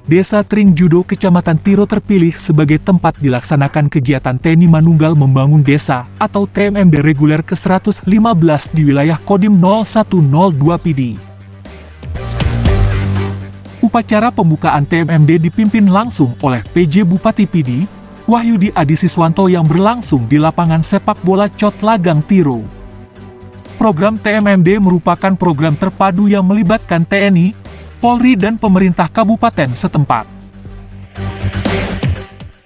Desa Tringjudo, Kecamatan Tiro terpilih sebagai tempat dilaksanakan kegiatan TNI Manunggal Membangun Desa atau TMMD reguler ke-115 di wilayah Kodim 0102 PD. Upacara pembukaan TMMD dipimpin langsung oleh PJ Bupati PD, Wahyudi Adi Siswanto yang berlangsung di lapangan sepak bola Cot Lagang Tiro. Program TMMD merupakan program terpadu yang melibatkan TNI, Polri dan pemerintah kabupaten setempat.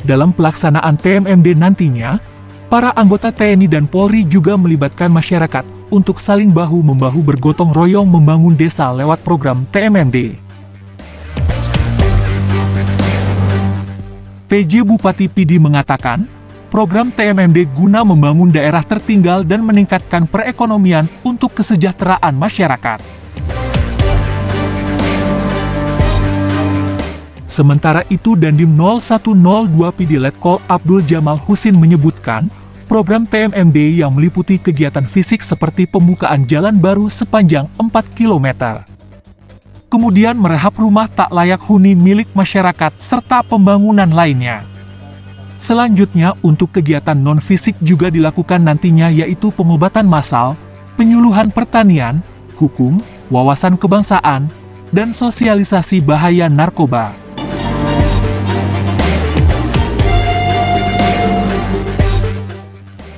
Dalam pelaksanaan TMMD nantinya, para anggota TNI dan Polri juga melibatkan masyarakat untuk saling bahu-membahu bergotong royong membangun desa lewat program TMMD. PJ Bupati PD mengatakan, program TMMD guna membangun daerah tertinggal dan meningkatkan perekonomian untuk kesejahteraan masyarakat. Sementara itu, Dandim 0102 PD Letkol Abdul Jamal Husin menyebutkan, program TMMD yang meliputi kegiatan fisik seperti pembukaan jalan baru sepanjang 4 km. Kemudian merehab rumah tak layak huni milik masyarakat serta pembangunan lainnya. Selanjutnya untuk kegiatan non-fisik juga dilakukan nantinya, yaitu pengobatan massal, penyuluhan pertanian, hukum, wawasan kebangsaan, dan sosialisasi bahaya narkoba.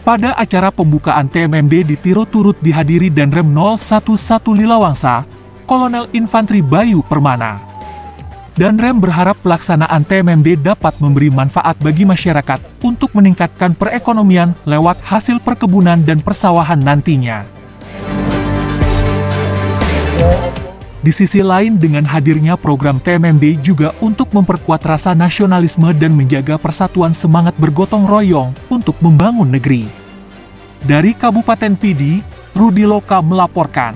Pada acara pembukaan TMMD di Tiro turut dihadiri Danrem 011 Lilawangsa, Kolonel Infanteri Bayu Permana. Danrem berharap pelaksanaan TMMD dapat memberi manfaat bagi masyarakat untuk meningkatkan perekonomian lewat hasil perkebunan dan persawahan nantinya. Di sisi lain, dengan hadirnya program TMMD juga untuk memperkuat rasa nasionalisme dan menjaga persatuan semangat bergotong royong untuk membangun negeri. Dari Kabupaten PD, Rudi Loka melaporkan.